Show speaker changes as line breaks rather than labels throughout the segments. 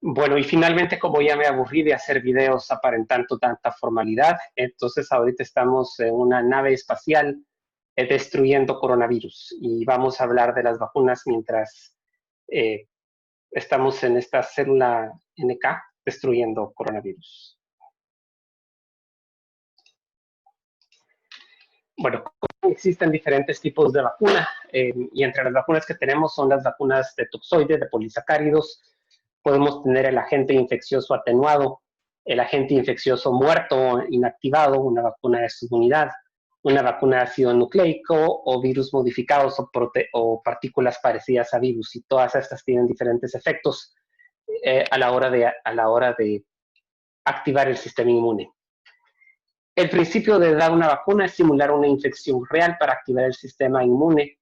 Bueno, y finalmente, como ya me aburrí de hacer videos aparentando tanta formalidad, entonces ahorita estamos en una nave espacial destruyendo coronavirus y vamos a hablar de las vacunas mientras eh, estamos en esta célula NK destruyendo coronavirus. Bueno, existen diferentes tipos de vacuna y entre las vacunas que tenemos son las vacunas de toxoides, de polisacáridos. Podemos tener el agente infeccioso atenuado, el agente infeccioso muerto, inactivado, una vacuna de subunidad, una vacuna de ácido nucleico o virus modificados o partículas parecidas a virus. Y todas estas tienen diferentes efectos a la hora de activar el sistema inmune. El principio de dar una vacuna es simular una infección real para activar el sistema inmune,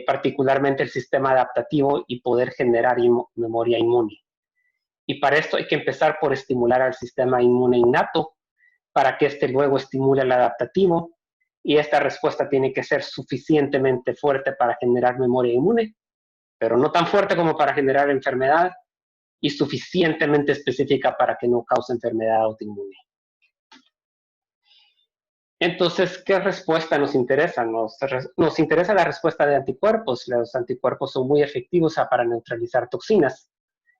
particularmente el sistema adaptativo y poder generar memoria inmune. Y para esto hay que empezar por estimular al sistema inmune innato para que éste luego estimule al adaptativo y esta respuesta tiene que ser suficientemente fuerte para generar memoria inmune, pero no tan fuerte como para generar enfermedad y suficientemente específica para que no cause enfermedad autoinmune. Entonces, ¿qué respuesta nos interesa? Nos interesa la respuesta de anticuerpos. Los anticuerpos son muy efectivos para neutralizar toxinas.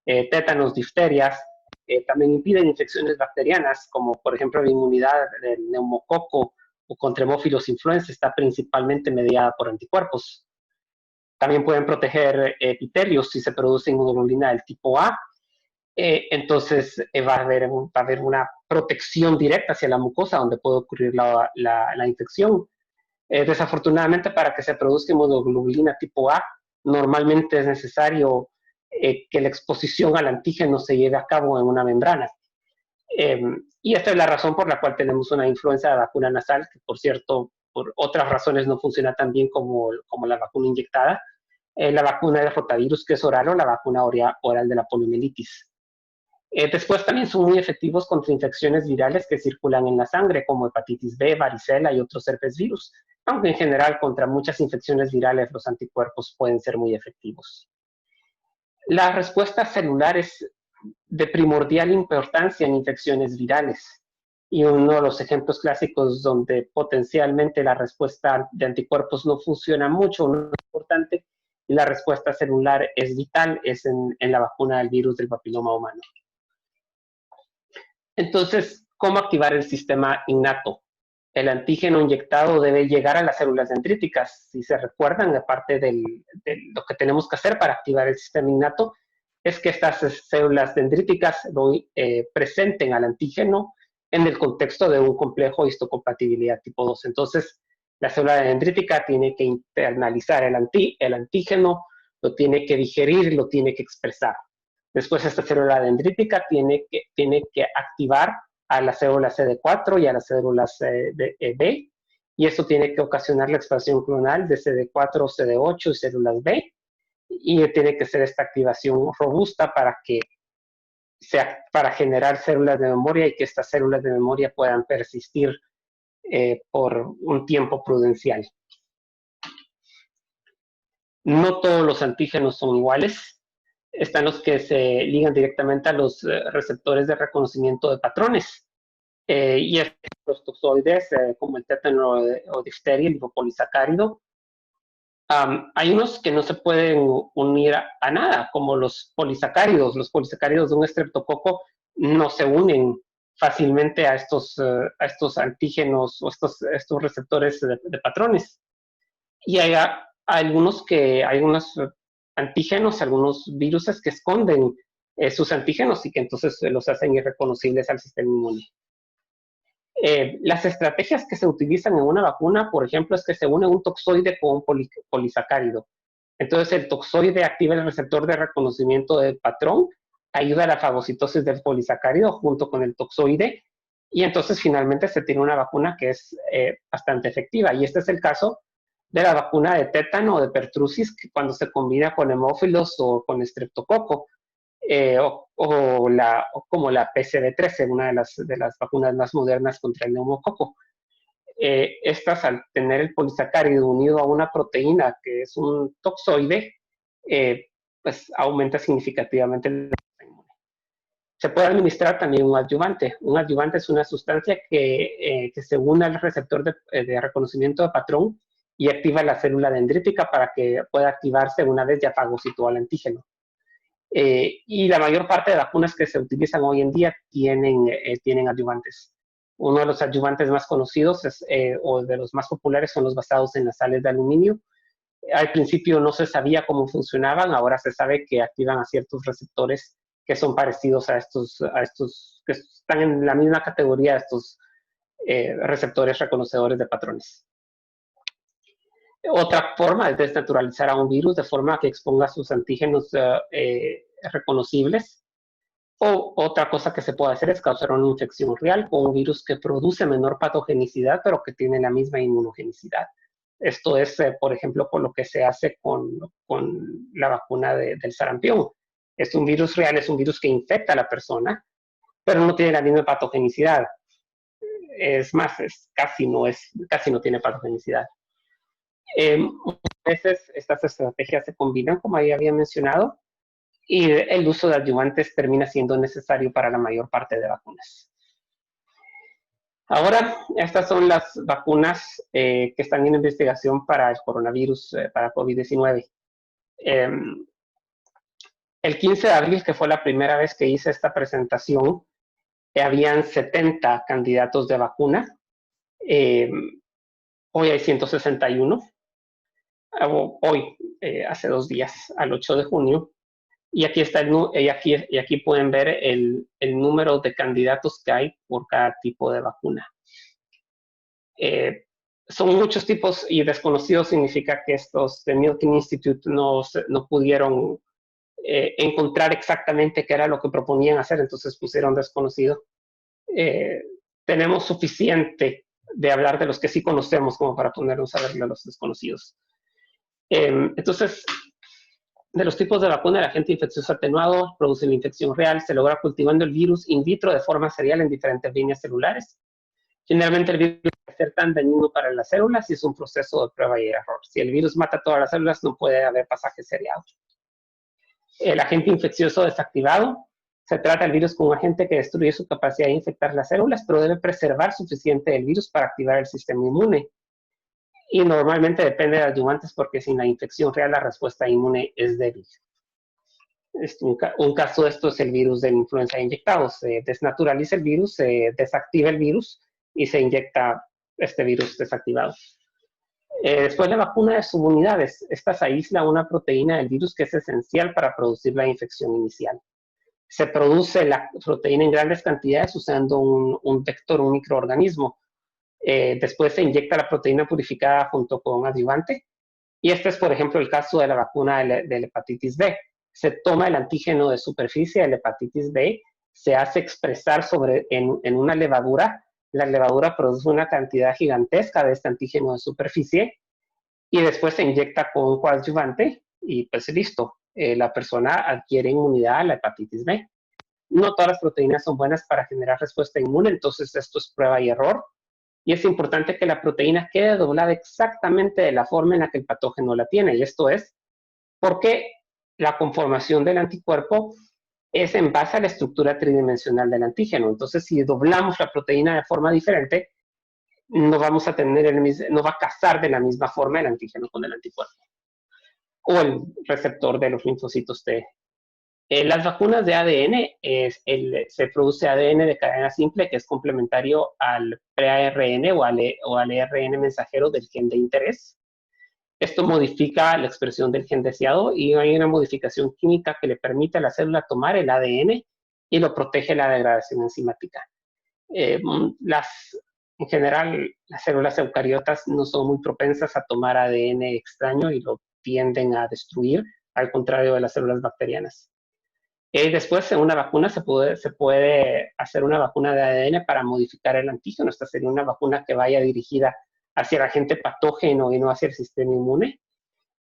Tétanos, difterias, también impiden infecciones bacterianas, como por ejemplo la inmunidad del neumococo o contra hemófilos influenza está principalmente mediada por anticuerpos. También pueden proteger epitelios si se produce inmunoglobulina del tipo A. Entonces va a haber una protección directa hacia la mucosa donde puede ocurrir la infección. Desafortunadamente, para que se produzca inmunoglobulina tipo A, normalmente es necesario que la exposición al antígeno se lleve a cabo en una membrana. Y esta es la razón por la cual tenemos una influenza de vacuna nasal, que por cierto, por otras razones no funciona tan bien como la vacuna inyectada, la vacuna de rotavirus, que es oral, o la vacuna oral de la poliomielitis. Después también son muy efectivos contra infecciones virales que circulan en la sangre, como hepatitis B, varicela y otros herpes virus, aunque en general contra muchas infecciones virales los anticuerpos pueden ser muy efectivos. La respuesta celular es de primordial importancia en infecciones virales. Y uno de los ejemplos clásicos donde potencialmente la respuesta de anticuerpos no funciona mucho, no es importante, y la respuesta celular es vital, es en la vacuna del virus del papiloma humano. Entonces, ¿cómo activar el sistema innato? El antígeno inyectado debe llegar a las células dendríticas. Si se recuerdan, aparte de lo que tenemos que hacer para activar el sistema innato, es que estas células dendríticas presenten al antígeno en el contexto de un complejo histocompatibilidad tipo 2. Entonces, la célula dendrítica tiene que internalizar el antígeno, lo tiene que digerir, lo tiene que expresar. Después esta célula dendrítica tiene que activar a las células CD4 y a las células B, y esto tiene que ocasionar la expansión clonal de CD4, CD8 y células B, y tiene que ser esta activación robusta para generar células de memoria y que estas células de memoria puedan persistir por un tiempo prudencial. No todos los antígenos son iguales. Están los que se ligan directamente a los receptores de reconocimiento de patrones. Y los toxoides, como el tétano o difteria, el lipopolisacárido. Hay unos que no se pueden unir a nada, como los polisacáridos. Los polisacáridos de un estreptococo no se unen fácilmente a estos antígenos o estos receptores de patrones. Y hay algunos antígenos, algunos virus que esconden sus antígenos y que entonces los hacen irreconocibles al sistema inmune. Las estrategias que se utilizan en una vacuna, por ejemplo, es que se une un toxoide con un polisacárido. Entonces el toxoide activa el receptor de reconocimiento del patrón, ayuda a la fagocitosis del polisacárido junto con el toxoide, y entonces finalmente se tiene una vacuna que es bastante efectiva. Y este es el caso de la vacuna de tétano o de pertussis, que cuando se combina con hemófilos o con estreptococo, o como la PCV13, una de las vacunas más modernas contra el neumococo. Estas, al tener el polisacárido unido a una proteína que es un toxoide, pues aumenta significativamente el sistema inmune. Se puede administrar también un adyuvante. Un adyuvante es una sustancia que se une al receptor de reconocimiento de patrón y activa la célula dendrítica para que pueda activarse una vez ya fagocitó al antígeno. Y la mayor parte de vacunas que se utilizan hoy en día tienen adyuvantes. Uno de los adyuvantes más conocidos o de los más populares son los basados en las sales de aluminio. Al principio no se sabía cómo funcionaban, ahora se sabe que activan a ciertos receptores que son parecidos a estos que están en la misma categoría de estos receptores reconocedores de patrones. Otra forma es desnaturalizar a un virus de forma que exponga sus antígenos reconocibles. O otra cosa que se puede hacer es causar una infección real con un virus que produce menor patogenicidad, pero que tiene la misma inmunogenicidad. Esto es, por ejemplo, con lo que se hace con la vacuna del sarampión. Es un virus real, es un virus que infecta a la persona, pero no tiene la misma patogenicidad. Es más, casi no tiene patogenicidad. Muchas veces estas estrategias se combinan, como ya había mencionado, y el uso de adyuvantes termina siendo necesario para la mayor parte de vacunas. Ahora, estas son las vacunas que están en investigación para el coronavirus, para COVID-19. El 15 de abril, que fue la primera vez que hice esta presentación, habían 70 candidatos de vacuna. Hoy hay 161. Hoy, hace 2 días, al 8 de junio. Y aquí está aquí pueden ver el número de candidatos que hay por cada tipo de vacuna. Son muchos tipos y desconocidos significa que estos de Milken Institute no pudieron encontrar exactamente qué era lo que proponían hacer, entonces pusieron desconocido. Tenemos suficiente de hablar de los que sí conocemos como para ponernos a ver de los desconocidos. Entonces, de los tipos de vacuna, el agente infeccioso atenuado produce la infección real, se logra cultivando el virus in vitro de forma serial en diferentes líneas celulares. Generalmente el virus puede ser tan dañino para las células y es un proceso de prueba y error. Si el virus mata todas las células, no puede haber pasaje seriado. El agente infeccioso desactivado, se trata del virus como un agente que destruye su capacidad de infectar las células, pero debe preservar suficiente del virus para activar el sistema inmune. Y normalmente depende de adyuvantes porque sin la infección real la respuesta inmune es débil. Un caso de esto es el virus de la influenza inyectado. Se desnaturaliza el virus, se desactiva el virus y se inyecta este virus desactivado. Después la vacuna de subunidades. Esta se aísla una proteína del virus que es esencial para producir la infección inicial. Se produce la proteína en grandes cantidades usando un vector, un microorganismo. Después se inyecta la proteína purificada junto con un adyuvante. Y este es, por ejemplo, el caso de la vacuna de la hepatitis B. Se toma el antígeno de superficie de la hepatitis B, se hace expresar en una levadura. La levadura produce una cantidad gigantesca de este antígeno de superficie y después se inyecta con un coadyuvante y pues listo. La persona adquiere inmunidad a la hepatitis B. No todas las proteínas son buenas para generar respuesta inmune, entonces esto es prueba y error. Y es importante que la proteína quede doblada exactamente de la forma en la que el patógeno la tiene. Y esto es porque la conformación del anticuerpo es en base a la estructura tridimensional del antígeno. Entonces, si doblamos la proteína de forma diferente, no vamos a tener no va a casar de la misma forma el antígeno con el anticuerpo o el receptor de los linfocitos T. Las vacunas de ADN, se produce ADN de cadena simple que es complementario al pre-ARN o al ARN mensajero del gen de interés. Esto modifica la expresión del gen deseado y hay una modificación química que le permite a la célula tomar el ADN y lo protege de la degradación enzimática. En general, las células eucariotas no son muy propensas a tomar ADN extraño y lo tienden a destruir, al contrario de las células bacterianas. Después, en una vacuna se puede hacer una vacuna de ADN para modificar el antígeno. Esta sería una vacuna que vaya dirigida hacia el agente patógeno y no hacia el sistema inmune.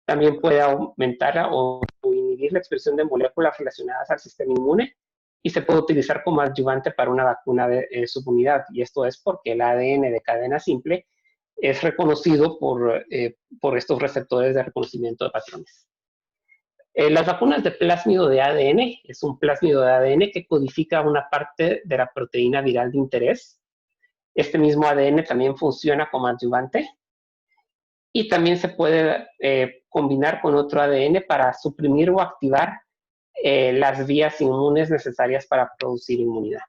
También puede aumentar o inhibir la expresión de moléculas relacionadas al sistema inmune y se puede utilizar como adyuvante para una vacuna de subunidad. Y esto es porque el ADN de cadena simple es reconocido por estos receptores de reconocimiento de patrones. Las vacunas de plásmido de ADN es un plásmido de ADN que codifica una parte de la proteína viral de interés. Este mismo ADN también funciona como adyuvante y también se puede combinar con otro ADN para suprimir o activar las vías inmunes necesarias para producir inmunidad.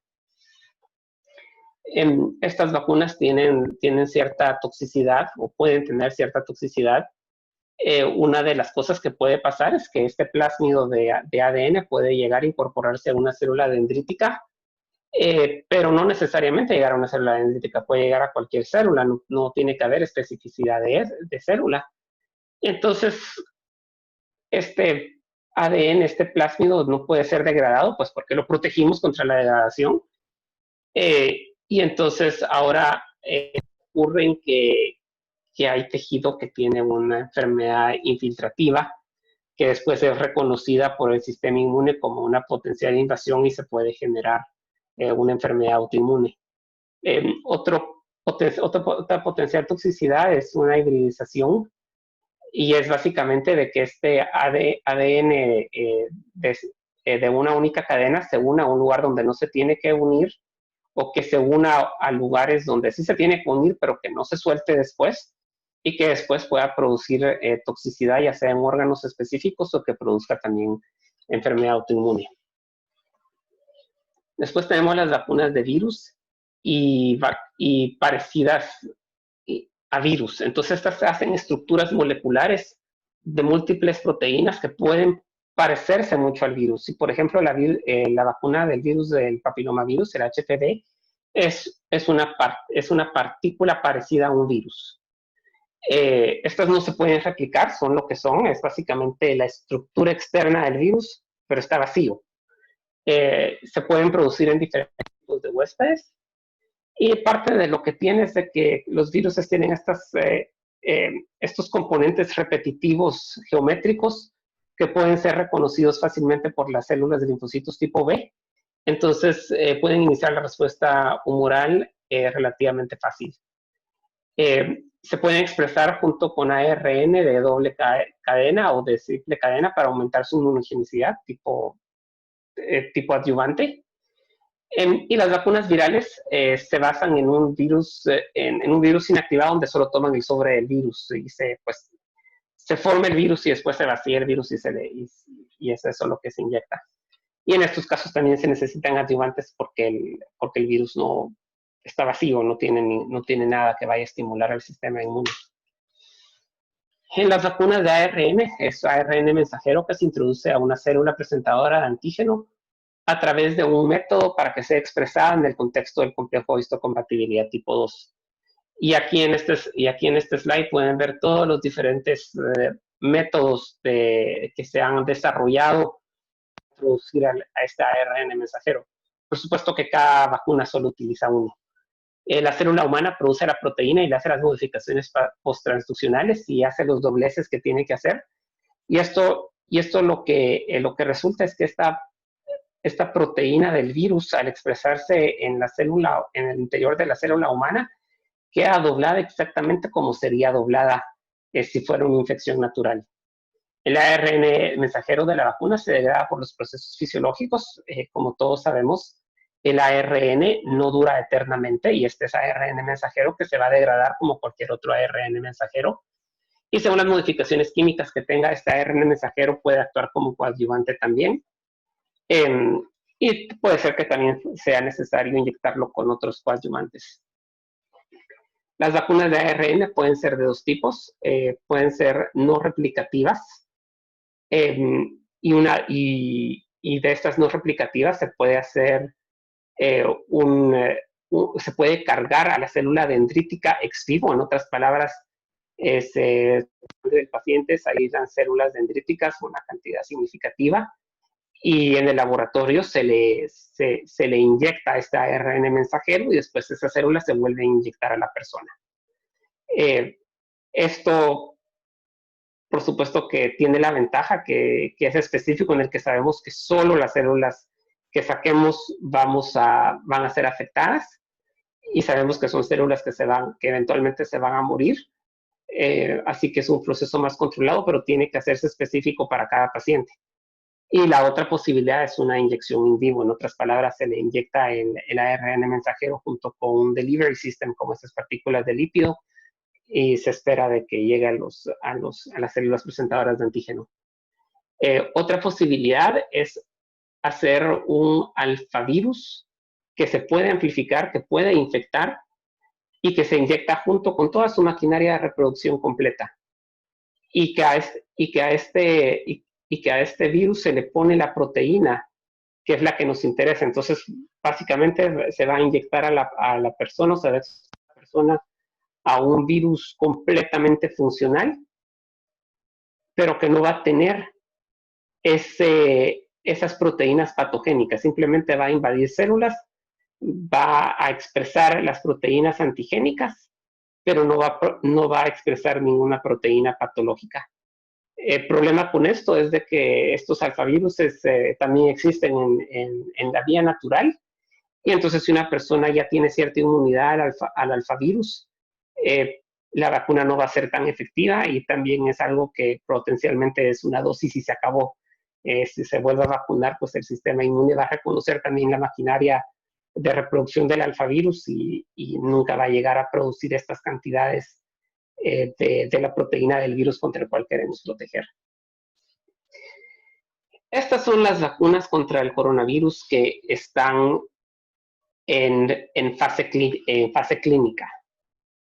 Estas vacunas tienen cierta toxicidad o pueden tener cierta toxicidad. Una de las cosas que puede pasar es que este plásmido de ADN puede llegar a incorporarse a una célula dendrítica, pero no necesariamente llegar a una célula dendrítica, puede llegar a cualquier célula, no tiene que haber especificidad de célula. Entonces, este ADN, este plásmido no puede ser degradado, pues porque lo protegimos contra la degradación. Y entonces ahora ocurre que hay tejido que tiene una enfermedad infiltrativa que después es reconocida por el sistema inmune como una potencial invasión y se puede generar una enfermedad autoinmune. Otra potencial toxicidad es una hibridización y es básicamente de que este ADN de una única cadena se una a un lugar donde no se tiene que unir o que se una a lugares donde sí se tiene que unir, pero que no se suelte después y que después pueda producir toxicidad, ya sea en órganos específicos o que produzca también enfermedad autoinmune. Después tenemos las vacunas de virus y parecidas a virus. Entonces, estas hacen estructuras moleculares de múltiples proteínas que pueden parecerse mucho al virus. Si, por ejemplo, la vacuna del virus del papilomavirus, el HPV, es una partícula parecida a un virus. Estas no se pueden replicar, son lo que son, es básicamente la estructura externa del virus, pero está vacío. Se pueden producir en diferentes tipos de huéspedes y parte de lo que tiene es de que los virus tienen estos componentes repetitivos geométricos que pueden ser reconocidos fácilmente por las células de linfocitos tipo B. Entonces, pueden iniciar la respuesta humoral relativamente fácil. Se pueden expresar junto con ARN de doble cadena o de triple cadena para aumentar su inmunogenicidad tipo adyuvante. Y las vacunas virales se basan en un virus inactivado donde solo toman el sobre del virus y se forma el virus y después se vacía el virus y es eso lo que se inyecta. Y en estos casos también se necesitan adyuvantes porque el virus no está vacío, no tiene nada que vaya a estimular al sistema inmune. En las vacunas de ARN, es ARN mensajero que se introduce a una célula presentadora de antígeno a través de un método para que sea expresada en el contexto del complejo de histocompatibilidad tipo 2. Y aquí en este slide pueden ver todos los diferentes métodos que se han desarrollado para introducir a este ARN mensajero. Por supuesto que cada vacuna solo utiliza uno. La célula humana produce la proteína y le hace las modificaciones post-transduccionales y hace los dobleces que tiene que hacer. Y esto lo que resulta es que esta proteína del virus, al expresarse en el interior de la célula humana, queda doblada exactamente como sería doblada si fuera una infección natural. El ARN mensajero de la vacuna se degrada por los procesos fisiológicos. Como todos sabemos, el ARN no dura eternamente y este es ARN mensajero que se va a degradar como cualquier otro ARN mensajero. Y según las modificaciones químicas que tenga este ARN mensajero, puede actuar como coadyuvante también. Y puede ser que también sea necesario inyectarlo con otros coadyuvantes. Las vacunas de ARN pueden ser de dos tipos. Pueden ser no replicativas. Y de estas no replicativas se puede hacer se puede cargar a la célula dendrítica ex vivo. En otras palabras, el paciente se aíslan células dendríticas con una cantidad significativa y en el laboratorio se le inyecta este ARN mensajero y después esa célula se vuelve a inyectar a la persona. Esto, por supuesto, que tiene la ventaja que es específico en el que sabemos que solo las células que saquemos van a ser afectadas y sabemos que son células que eventualmente se van a morir. así que es un proceso más controlado, pero tiene que hacerse específico para cada paciente. Y la otra posibilidad es una inyección in vivo. En otras palabras, se le inyecta el ARN mensajero junto con un delivery system, como estas partículas de lípido, y se espera de que llegue a las células presentadoras de antígeno. Otra posibilidad es hacer un alfavirus que se puede amplificar, que puede infectar y que se inyecta junto con toda su maquinaria de reproducción completa. Y que a este virus se le pone la proteína, que es la que nos interesa. Entonces, básicamente se va a inyectar a la persona, o sea, a la persona a un virus completamente funcional, pero que no va a tener esas proteínas patogénicas. Simplemente va a invadir células, va a expresar las proteínas antigénicas, pero no va a expresar ninguna proteína patológica. El problema con esto es de que estos alfaviruses también existen en la vía natural, y entonces si una persona ya tiene cierta inmunidad al alfavirus, la vacuna no va a ser tan efectiva, y también es algo que potencialmente es una dosis y se acabó. Si se vuelve a vacunar, pues el sistema inmune va a reconocer también la maquinaria de reproducción del alfavirus, y nunca va a llegar a producir estas cantidades de la proteína del virus contra el cual queremos proteger. Estas son las vacunas contra el coronavirus que están en fase clínica.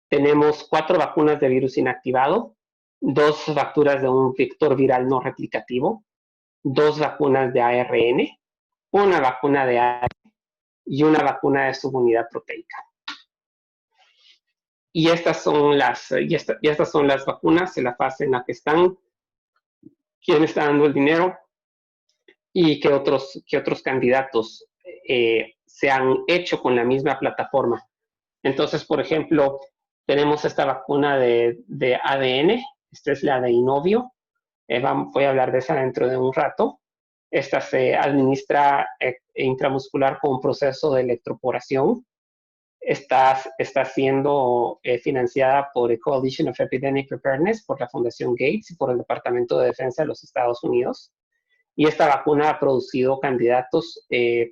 Tenemos 4 vacunas de virus inactivado, 2 vacunas de un vector viral no replicativo, 2 vacunas de ARN, una vacuna de ARN y una vacuna de subunidad proteica. Y estas son las vacunas en la fase en la que están, quién está dando el dinero y qué otros candidatos se han hecho con la misma plataforma. Entonces, por ejemplo, tenemos esta vacuna de ADN, esta es la de Inovio, voy a hablar de esa dentro de un rato. Esta se administra intramuscular con un proceso de electroporación. Está siendo financiada por el Coalition of Epidemic Preparedness, por la Fundación Gates y por el Departamento de Defensa de los Estados Unidos. Y esta vacuna ha producido candidatos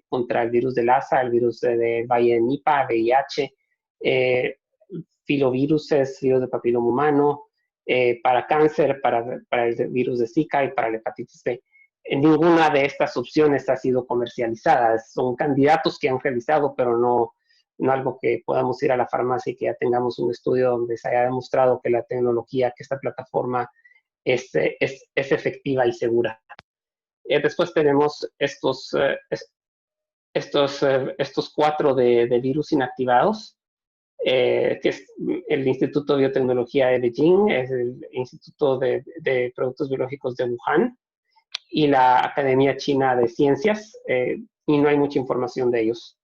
contra el virus de Lassa, el virus de Valle de Nipah, VIH, filoviruses, virus de papiloma humano, para cáncer, para el virus de Zika y para la hepatitis B. Ninguna de estas opciones ha sido comercializada. Son candidatos que han realizado, pero no algo que podamos ir a la farmacia y que ya tengamos un estudio donde se haya demostrado que la tecnología, que esta plataforma es efectiva y segura. Después tenemos estos 4 de virus inactivados, que es el Instituto de Biotecnología de Beijing, es el Instituto de Productos Biológicos de Wuhan y la Academia China de Ciencias, y no hay mucha información de ellos.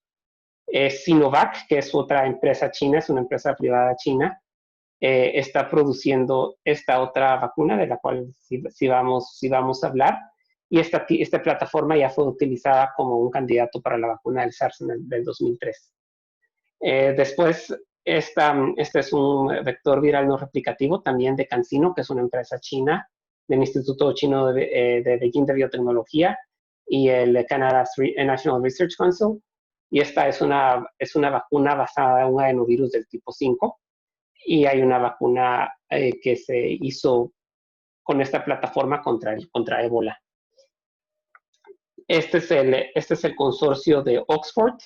Sinovac, que es otra empresa china, es una empresa privada china, está produciendo esta otra vacuna de la cual sí vamos a hablar, y esta plataforma ya fue utilizada como un candidato para la vacuna del SARS del 2003. Después, este es un vector viral no replicativo también de CanSino, que es una empresa china del Instituto Chino de Beijing de Biotecnología y el Canada National Research Council. Y esta es una vacuna basada en un adenovirus del tipo 5. Y hay una vacuna que se hizo con esta plataforma contra ébola. Este es el consorcio de Oxford,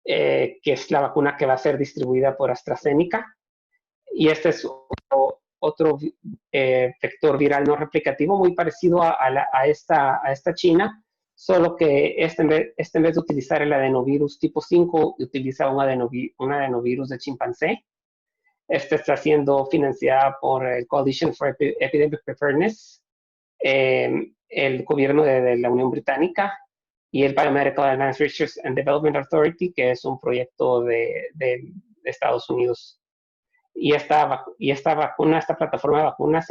que es la vacuna que va a ser distribuida por AstraZeneca. Y este es otro vector viral no replicativo muy parecido a esta china, solo que en vez de utilizar el adenovirus tipo 5, utiliza un adenovirus de chimpancé. Esta está siendo financiada por el Coalition for Epidemic Preparedness, el gobierno de la Unión Británica y el Biomedical Advanced Research and Development Authority, que es un proyecto de Estados Unidos. Y esta plataforma de vacunas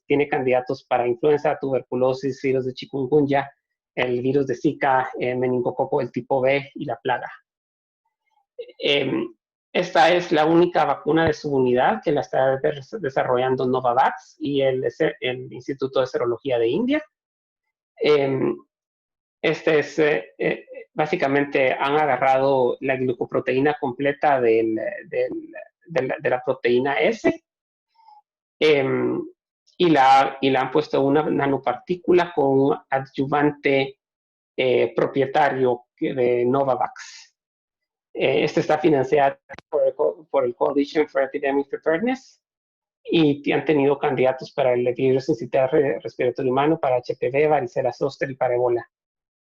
tiene candidatos para influenza, tuberculosis, virus de chikungunya, el virus de Zika, meningococo del tipo B y la plaga. Esta es la única vacuna de su unidad que la está desarrollando Novavax y el Instituto de Serología de India. Este es, básicamente han agarrado la glucoproteína completa de la proteína S y la han puesto una nanopartícula con un adyuvante propietario de Novavax. Este está financiado por el Coalition for Epidemic Preparedness y han tenido candidatos para el virus sincitial respiratorio humano, para HPV, varicela zoster y para Ebola.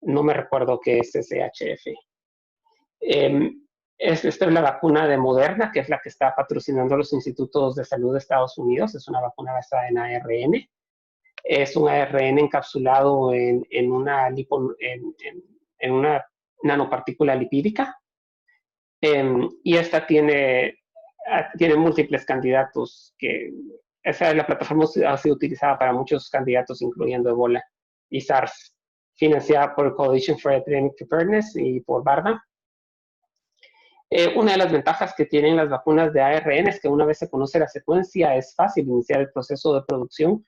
No me recuerdo qué es SHF. Esta es la vacuna de Moderna, que es la que está patrocinando los institutos de salud de Estados Unidos. Es una vacuna basada en ARN. Es un ARN encapsulado en una nanopartícula lipídica. Y esta tiene múltiples candidatos. La plataforma ha sido utilizada para muchos candidatos, incluyendo Ebola y SARS, financiada por el Coalition for Epidemic Preparedness y por BARDA. Una de las ventajas que tienen las vacunas de ARN es que una vez se conoce la secuencia, es fácil iniciar el proceso de producción.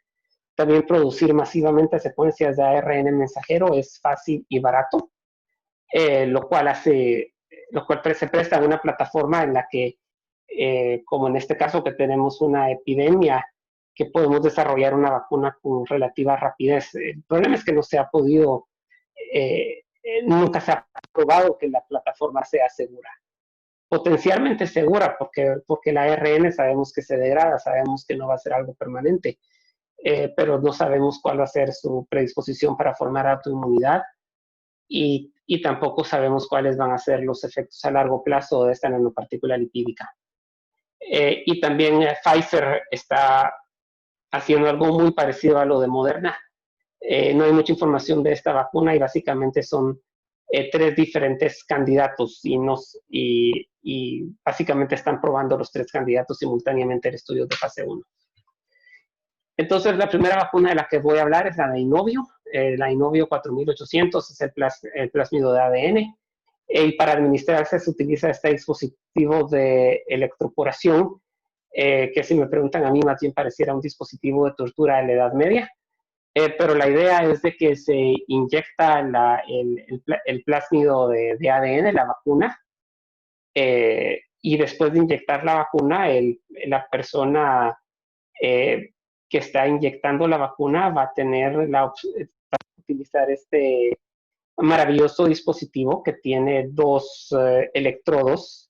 También producir masivamente secuencias de ARN mensajero es fácil y barato, lo cual se presta a una plataforma en la que, como en este caso que tenemos una epidemia, que podemos desarrollar una vacuna con relativa rapidez. El problema es que no se ha podido, nunca se ha probado que la plataforma sea segura. Potencialmente segura, porque la ARN sabemos que se degrada, sabemos que no va a ser algo permanente, pero no sabemos cuál va a ser su predisposición para formar autoinmunidad y tampoco sabemos cuáles van a ser los efectos a largo plazo de esta nanopartícula lipídica. Y también Pfizer está haciendo algo muy parecido a lo de Moderna. No hay mucha información de esta vacuna y básicamente son 3 diferentes candidatos y básicamente están probando los 3 candidatos simultáneamente en estudios de fase 1. Entonces, la primera vacuna de la que voy a hablar es la de Inovio. La Inovio 4800 es el plásmido de ADN. Y para administrarse se utiliza este dispositivo de electroporación, que si me preguntan a mí, más bien pareciera un dispositivo de tortura de la Edad Media. Pero la idea es de que se inyecta el plásmido de ADN, la vacuna, y después de inyectar la vacuna, la persona que está inyectando la vacuna va a tener la opción de utilizar este maravilloso dispositivo que tiene 2 electrodos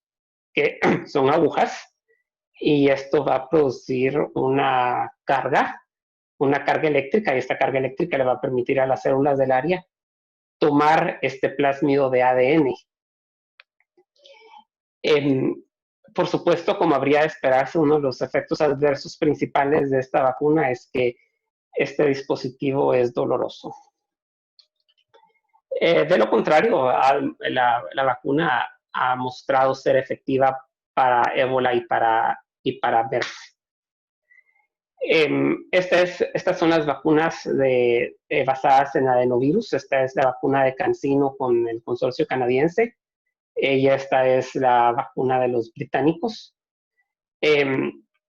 que son agujas, y esto va a producir una carga eléctrica, y esta carga eléctrica le va a permitir a las células del área tomar este plásmido de ADN. Por supuesto, como habría de esperarse, uno de los efectos adversos principales de esta vacuna es que este dispositivo es doloroso. De lo contrario, la vacuna ha mostrado ser efectiva para Ébola y para MERS. Estas son las vacunas basadas en adenovirus. Esta es la vacuna de CanSino con el consorcio canadiense. Y esta es la vacuna de los británicos.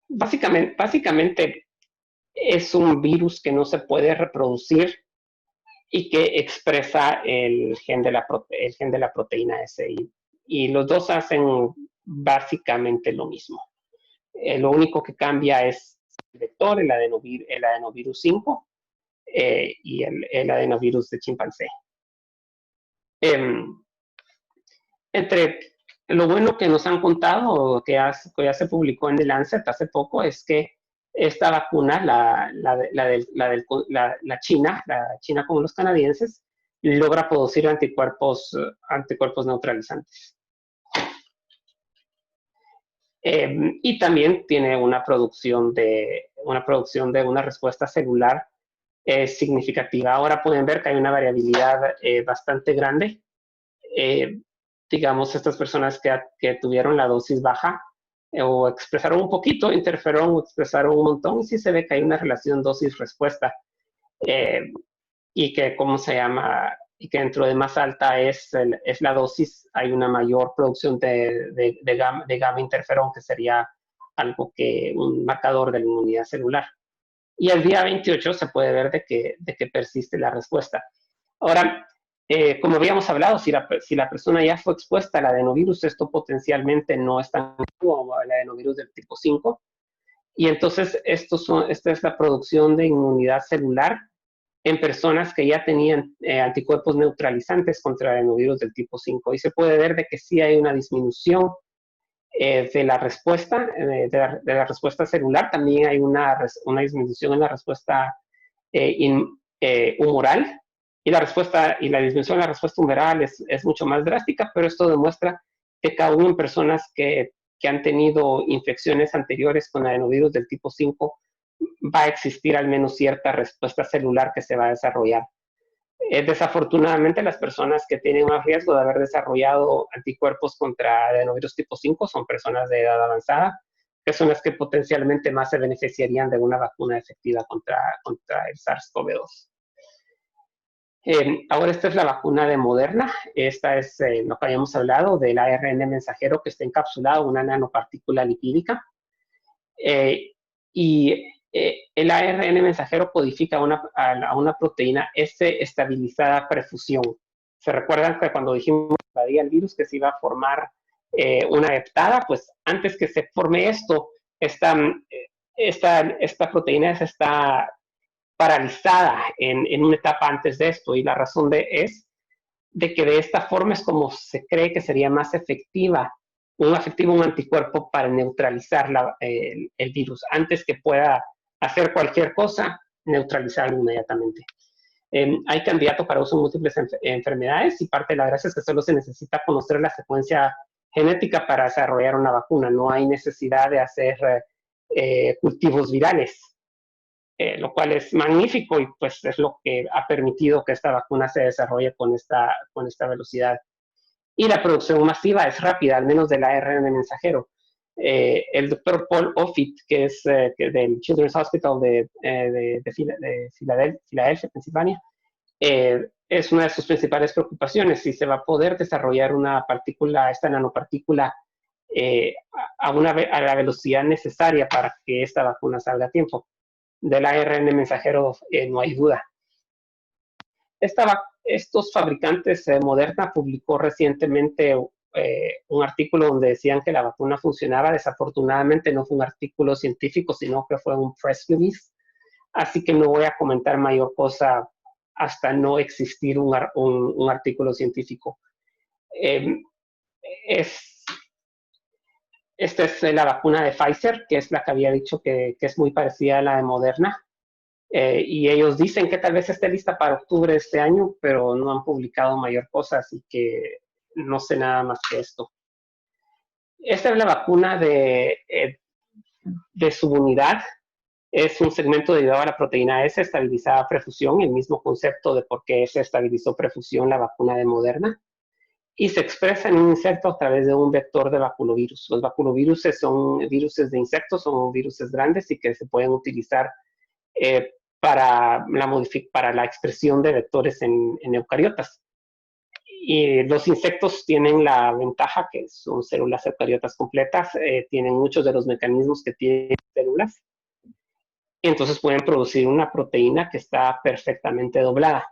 Básicamente es un virus que no se puede reproducir y que expresa el gen de la proteína S. Y los dos hacen básicamente lo mismo. Lo único que cambia es el vector, el adenovirus 5 y el adenovirus de chimpancé. Entre lo bueno que nos han contado, que ya se publicó en The Lancet hace poco, es que esta vacuna, la China como los canadienses, logra producir anticuerpos neutralizantes. Y también tiene una producción de una respuesta celular significativa. Ahora pueden ver que hay una variabilidad bastante grande. Digamos, estas personas que tuvieron la dosis baja o expresaron un poquito, interferón o expresaron un montón, y sí se ve que hay una relación dosis-respuesta y que, ¿cómo se llama? y que dentro de más alta es la dosis, hay una mayor producción de gamma interferón, que sería algo un marcador de la inmunidad celular. Y al día 28 se puede ver de que persiste la respuesta. Ahora, como habíamos hablado, si la persona ya fue expuesta al adenovirus, esto potencialmente no es tan como el adenovirus del tipo 5. Y entonces esta es la producción de inmunidad celular en personas que ya tenían anticuerpos neutralizantes contra adenovirus del tipo 5. Y se puede ver de que sí hay una disminución de la respuesta, de la respuesta celular. También hay una disminución en la respuesta humoral. Y la disminución en la respuesta humoral es mucho más drástica, pero esto demuestra que cada uno en personas que han tenido infecciones anteriores con adenovirus del tipo 5 va a existir al menos cierta respuesta celular que se va a desarrollar. Desafortunadamente, las personas que tienen más riesgo de haber desarrollado anticuerpos contra adenovirus tipo 5 son personas de edad avanzada, que son las que potencialmente más se beneficiarían de una vacuna efectiva contra el SARS-CoV-2. Ahora esta es la vacuna de Moderna. Esta es lo que habíamos hablado del ARN mensajero que está encapsulado en una nanopartícula lipídica. Y el ARN mensajero codifica a una proteína S estabilizada a perfusión. ¿Se recuerdan que cuando dijimos que invadía el virus que se iba a formar una heptada? Pues antes que se forme esto, esta proteína S está paralizada en una etapa antes de esto, y la razón es de que de esta forma es como se cree que sería más efectivo un anticuerpo para neutralizar el virus. Antes que pueda hacer cualquier cosa, neutralizarlo inmediatamente. Hay candidato para uso en múltiples enfermedades, y parte de la gracia es que solo se necesita conocer la secuencia genética para desarrollar una vacuna. No hay necesidad de hacer cultivos virales. Lo cual es magnífico, y pues es lo que ha permitido que esta vacuna se desarrolle con esta velocidad. Y la producción masiva es rápida, al menos del ARN mensajero. El doctor Paul Offit, que es del Children's Hospital de Filadelfia, Pensilvania, es una de sus principales preocupaciones: si se va a poder desarrollar esta nanopartícula a la velocidad necesaria para que esta vacuna salga a tiempo. Del ARN mensajero no hay duda. Estos fabricantes, Moderna publicó recientemente un artículo donde decían que la vacuna funcionaba. Desafortunadamente no fue un artículo científico, sino que fue un press release. Así que no voy a comentar mayor cosa hasta no existir un artículo científico. Esta es la vacuna de Pfizer, que es la que había dicho que es muy parecida a la de Moderna. Y ellos dicen que tal vez esté lista para octubre de este año, pero no han publicado mayor cosa, así que no sé nada más que esto. Esta es la vacuna de subunidad. Es un segmento derivado a la proteína S estabilizada a perfusión, el mismo concepto de por qué se estabilizó perfusión la vacuna de Moderna. Y se expresa en un insecto a través de un vector de baculovirus. Los baculoviruses son virus de insectos, son virus grandes y que se pueden utilizar para la expresión de vectores en eucariotas. Y los insectos tienen la ventaja que son células eucariotas completas, tienen muchos de los mecanismos que tienen células, y entonces pueden producir una proteína que está perfectamente doblada.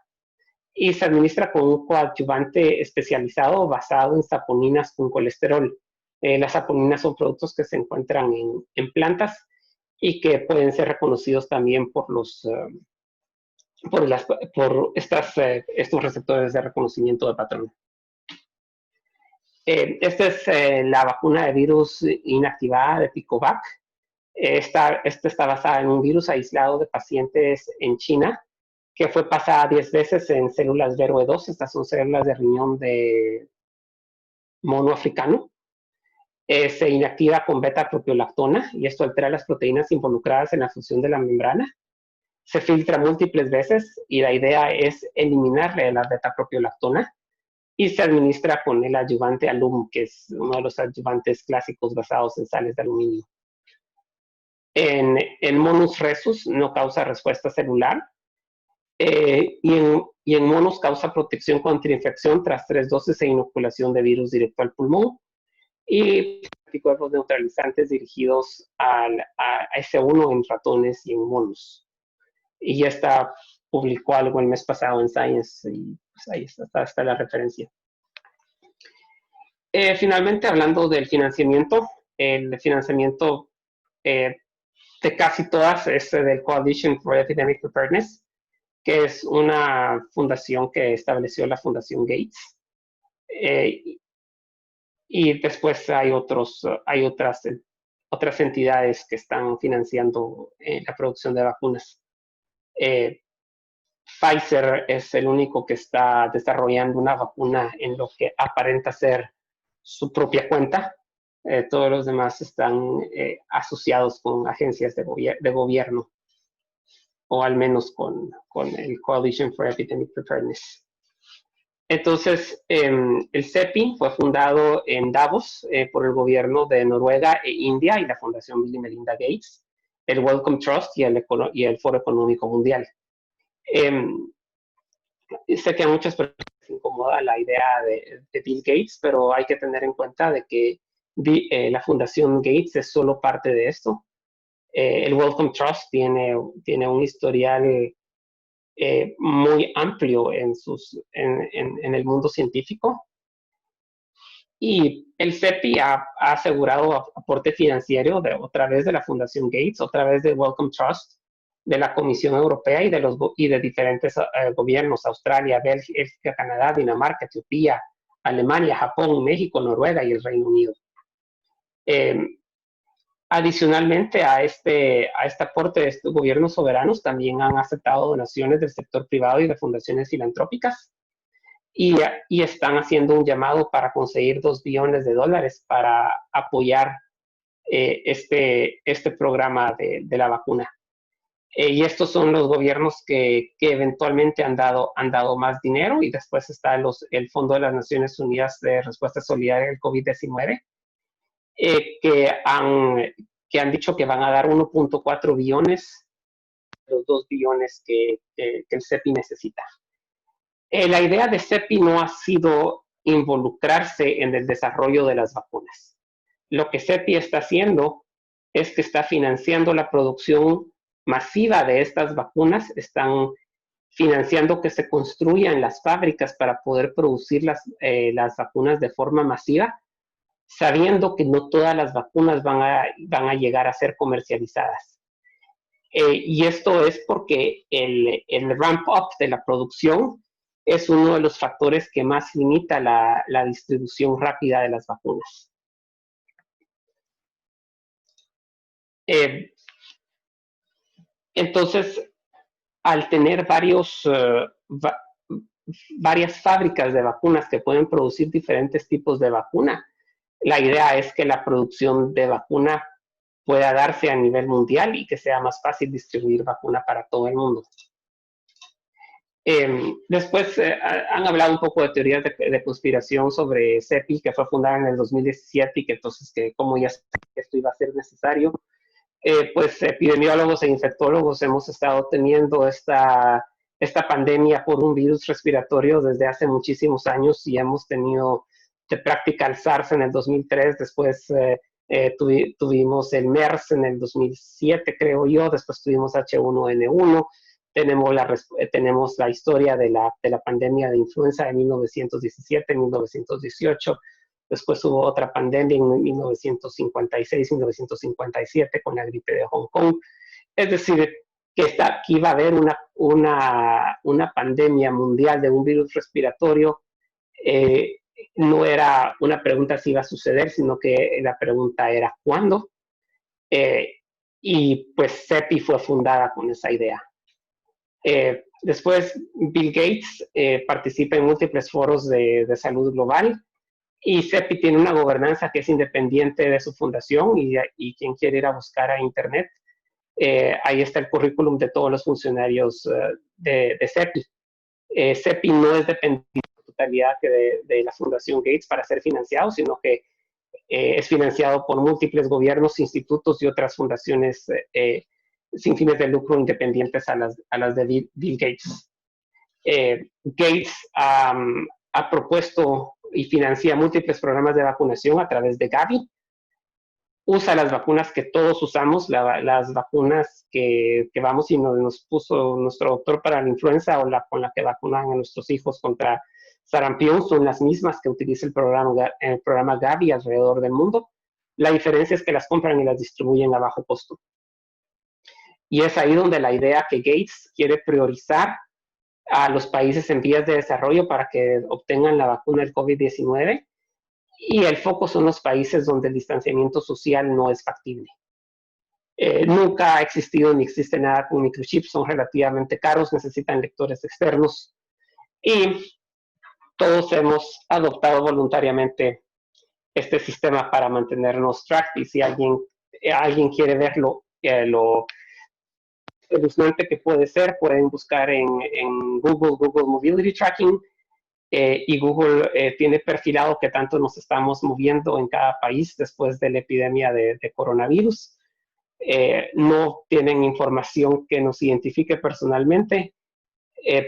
Y se administra con un coadyuvante especializado basado en saponinas con colesterol. Las saponinas son productos que se encuentran en plantas y que pueden ser reconocidos también por estos receptores de reconocimiento de patrón. Esta es la vacuna de virus inactivada de Picovac. Esta está basada en un virus aislado de pacientes en China, que fue pasada 10 veces en células VEROE2. Estas son células de riñón de mono africano. Se inactiva con beta-propiolactona, y esto altera las proteínas involucradas en la función de la membrana. Se filtra múltiples veces, y la idea es eliminarle la beta-propiolactona, y se administra con el adyuvante alum, que es uno de los adyuvantes clásicos basados en sales de aluminio. En Monos rhesus no causa respuesta celular, y y en monos causa protección contra infección tras 3 dosis e inoculación de virus directo al pulmón, y anticuerpos neutralizantes dirigidos a S1 en ratones y en monos. Y ya está, publicó algo el mes pasado en Science, y pues ahí está la referencia. Finalmente, hablando del financiamiento, el financiamiento de casi todas es del Coalition for Epidemic Preparedness, que es una fundación que estableció la Fundación Gates. Y después hay otras entidades que están financiando la producción de vacunas. Pfizer es el único que está desarrollando una vacuna en lo que aparenta ser su propia cuenta. Todos los demás están asociados con agencias de gobierno, o al menos con el Coalition for Epidemic Preparedness. Entonces, el CEPI fue fundado en Davos por el gobierno de Noruega e India y la Fundación Bill y Melinda Gates, el Wellcome Trust y el Foro Económico Mundial. Sé que a muchas personas les incomoda la idea de Bill Gates, pero hay que tener en cuenta de que la Fundación Gates es solo parte de esto. El Wellcome Trust tiene un historial muy amplio en el mundo científico, y el CEPI ha asegurado aporte financiero otra vez de la Fundación Gates, otra vez de Wellcome Trust, de la Comisión Europea y de diferentes gobiernos: Australia, Bélgica, Canadá, Dinamarca, Etiopía, Alemania, Japón, México, Noruega y el Reino Unido. Adicionalmente a este aporte de estos gobiernos soberanos, también han aceptado donaciones del sector privado y de fundaciones filantrópicas, y están haciendo un llamado para conseguir $2 billones para apoyar este programa de la vacuna. Y estos son los gobiernos que eventualmente han dado más dinero, y después está el Fondo de las Naciones Unidas de Respuesta Solidaria al COVID-19, que han dicho que van a dar 1.4 billones, los 2 billones que el CEPI necesita. La idea de CEPI no ha sido involucrarse en el desarrollo de las vacunas. Lo que CEPI está haciendo es que está financiando la producción masiva de estas vacunas, están financiando que se construyan las fábricas para poder producir las vacunas de forma masiva, sabiendo que no todas las vacunas van a llegar a ser comercializadas. Y esto es porque el ramp up de la producción es uno de los factores que más limita la distribución rápida de las vacunas. Entonces, al tener varias fábricas de vacunas que pueden producir diferentes tipos de vacuna, la idea es que la producción de vacuna pueda darse a nivel mundial y que sea más fácil distribuir vacuna para todo el mundo. Después han hablado un poco de teorías de conspiración sobre CEPI, que fue fundada en el 2017, y que entonces, como ya esto iba a ser necesario, pues epidemiólogos e infectólogos hemos estado teniendo esta pandemia por un virus respiratorio desde hace muchísimos años, y hemos tenido de práctica el SARS en el 2003, después tuvimos el MERS en el 2007, creo yo, después tuvimos H1N1, tenemos la historia de la pandemia de influenza de 1917, 1918, después hubo otra pandemia en 1956, 1957 con la gripe de Hong Kong. Es decir, que iba a haber una pandemia mundial de un virus respiratorio. No era una pregunta si iba a suceder, sino que la pregunta era ¿cuándo? Y pues CEPI fue fundada con esa idea. Después Bill Gates participa en múltiples foros de salud global, y CEPI tiene una gobernanza que es independiente de su fundación, y quien quiere ir a buscar a internet, ahí está el currículum de todos los funcionarios de CEPI. CEPI no es dependiente en totalidad de la Fundación Gates para ser financiado, sino que es financiado por múltiples gobiernos, institutos y otras fundaciones sin fines de lucro independientes a las de Bill Gates. Gates ha propuesto y financia múltiples programas de vacunación a través de Gavi. Usa las vacunas que todos usamos, las vacunas que vamos y nos puso nuestro doctor para la influenza o con la que vacunan a nuestros hijos contra sarampión, son las mismas que utiliza el programa Gavi alrededor del mundo. La diferencia es que las compran y las distribuyen a bajo costo. Y es ahí donde la idea que Gates quiere priorizar a los países en vías de desarrollo para que obtengan la vacuna del COVID-19, y el foco son los países donde el distanciamiento social no es factible. Nunca ha existido ni existe nada con microchips, son relativamente caros, necesitan lectores externos, y todos hemos adoptado voluntariamente este sistema para mantenernos track, y si alguien quiere verlo, lo espeluznante que puede ser, pueden buscar en Google Mobility Tracking, y Google tiene perfilado qué tanto nos estamos moviendo en cada país después de la epidemia de coronavirus. No tienen información que nos identifique personalmente,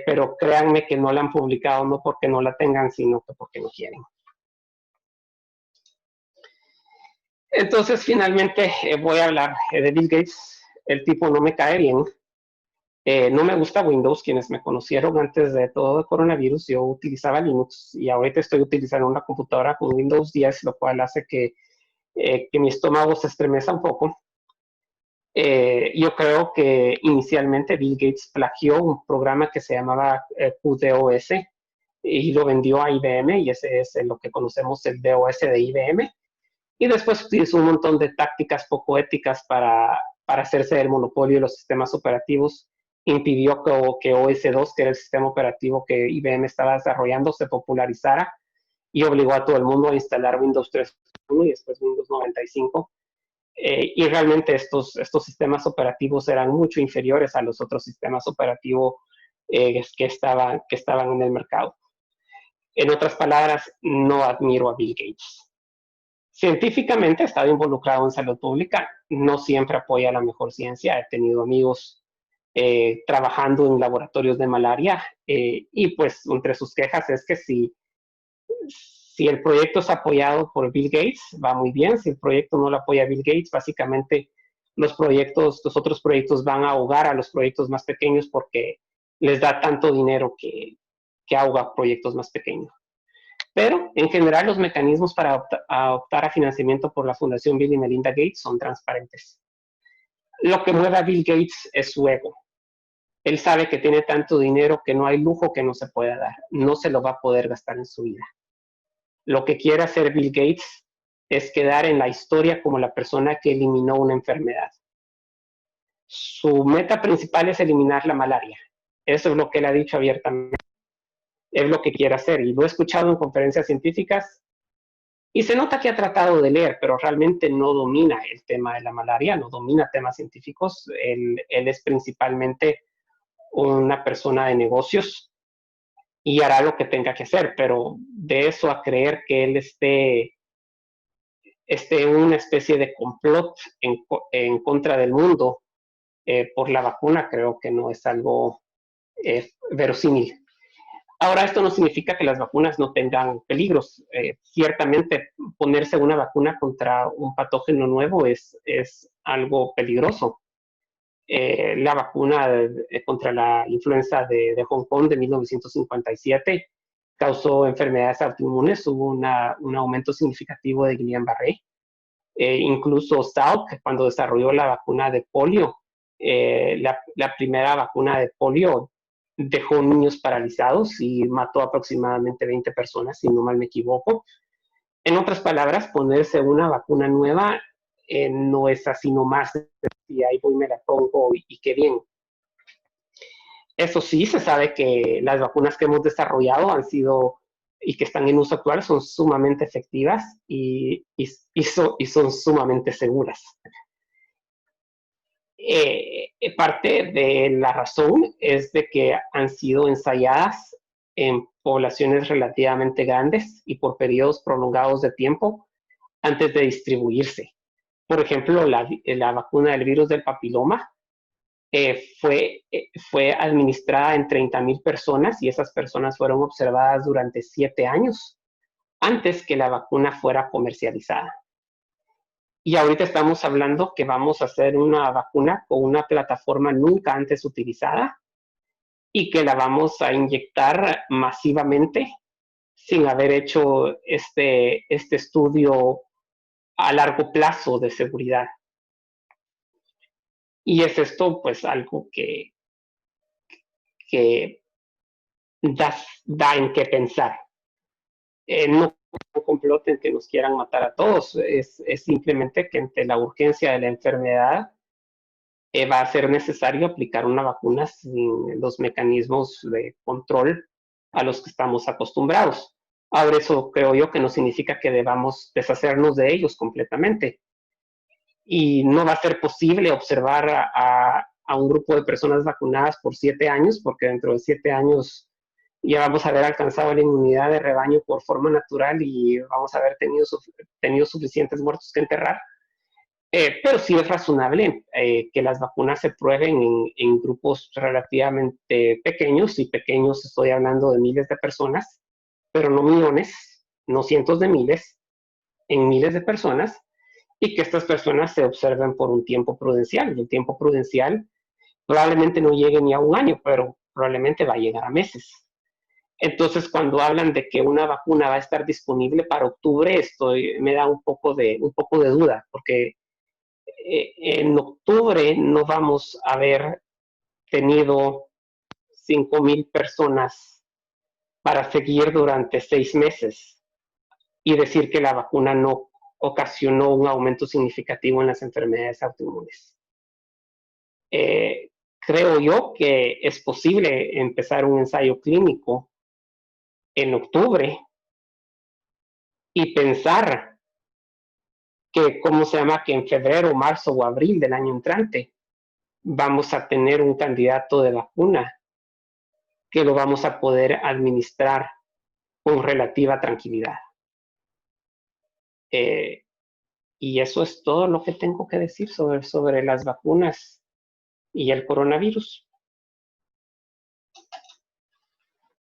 pero créanme que no la han publicado no porque no la tengan, sino que porque no quieren. Entonces, finalmente, voy a hablar de Bill Gates. El tipo no me cae bien. No me gusta Windows. Quienes me conocieron antes de todo el coronavirus, yo utilizaba Linux, y ahorita estoy utilizando una computadora con Windows 10, lo cual hace que mi estómago se estremeza un poco. Yo creo que inicialmente Bill Gates plagió un programa que se llamaba QDOS y lo vendió a IBM, y ese es lo que conocemos, el DOS de IBM. Y después utilizó un montón de tácticas poco éticas para hacerse del monopolio de los sistemas operativos. Impidió que OS2, que era el sistema operativo que IBM estaba desarrollando, se popularizara, y obligó a todo el mundo a instalar Windows 3.1 y después Windows 95. Y realmente estos sistemas operativos eran mucho inferiores a los otros sistemas operativos que estaban en el mercado. En otras palabras, no admiro a Bill Gates. Científicamente he estado involucrado en salud pública, no siempre apoya la mejor ciencia. He tenido amigos trabajando en laboratorios de malaria, y pues entre sus quejas es que si el proyecto es apoyado por Bill Gates, va muy bien. Si el proyecto no lo apoya Bill Gates, básicamente los otros proyectos van a ahogar a los proyectos más pequeños porque les da tanto dinero que ahoga proyectos más pequeños. Pero, en general, los mecanismos para optar a financiamiento por la Fundación Bill y Melinda Gates son transparentes. Lo que mueve a Bill Gates es su ego. Él sabe que tiene tanto dinero que no hay lujo que no se pueda dar. No se lo va a poder gastar en su vida. Lo que quiere hacer Bill Gates es quedar en la historia como la persona que eliminó una enfermedad. Su meta principal es eliminar la malaria. Eso es lo que él ha dicho abiertamente. Es lo que quiere hacer, y lo he escuchado en conferencias científicas, y se nota que ha tratado de leer, pero realmente no domina el tema de la malaria, no domina temas científicos. Él es principalmente una persona de negocios y hará lo que tenga que hacer, pero de eso a creer que él esté una especie de complot en contra del mundo por la vacuna, creo que no es algo verosímil. Ahora, esto no significa que las vacunas no tengan peligros. Ciertamente, ponerse una vacuna contra un patógeno nuevo es algo peligroso. La vacuna contra la influenza de Hong Kong de 1957 causó enfermedades autoinmunes, hubo un aumento significativo de Guillain-Barré. Incluso Salk, cuando desarrolló la vacuna de polio, la primera vacuna de polio dejó niños paralizados y mató aproximadamente 20 personas, si no mal me equivoco. En otras palabras, ponerse una vacuna nueva no es así nomás, y ahí voy, me la pongo y qué bien. Eso sí, se sabe que las vacunas que hemos desarrollado han sido y que están en uso actual son sumamente efectivas y son sumamente seguras. Parte de la razón es de que han sido ensayadas en poblaciones relativamente grandes y por periodos prolongados de tiempo antes de distribuirse. Por ejemplo, la vacuna del virus del papiloma fue administrada en 30,000 personas y esas personas fueron observadas durante 7 años antes que la vacuna fuera comercializada. Y ahorita estamos hablando que vamos a hacer una vacuna con una plataforma nunca antes utilizada y que la vamos a inyectar masivamente sin haber hecho este estudio a largo plazo de seguridad. Y es esto pues algo que da en qué pensar. No un complot en que nos quieran matar a todos, es simplemente que ante la urgencia de la enfermedad va a ser necesario aplicar una vacuna sin los mecanismos de control a los que estamos acostumbrados. Ahora, eso creo yo que no significa que debamos deshacernos de ellos completamente. Y no va a ser posible observar a un grupo de personas vacunadas por 7 años, porque dentro de 7 años ya vamos a haber alcanzado la inmunidad de rebaño por forma natural y vamos a haber tenido suficientes muertos que enterrar. Pero sí es razonable que las vacunas se prueben en grupos relativamente pequeños, y pequeños estoy hablando de miles de personas, pero no millones, no cientos de miles, en miles de personas, y que estas personas se observen por un tiempo prudencial. Y el tiempo prudencial probablemente no llegue ni a un año, pero probablemente va a llegar a meses. Entonces, cuando hablan de que una vacuna va a estar disponible para octubre, esto me da un poco de duda, porque en octubre no vamos a haber tenido 5,000 personas para seguir durante 6 meses y decir que la vacuna no ocasionó un aumento significativo en las enfermedades autoinmunes. Creo yo que es posible empezar un ensayo clínico en octubre y pensar que, ¿cómo se llama?, que en febrero, marzo o abril del año entrante vamos a tener un candidato de vacuna que lo vamos a poder administrar con relativa tranquilidad. Y eso es todo lo que tengo que decir sobre las vacunas y el coronavirus.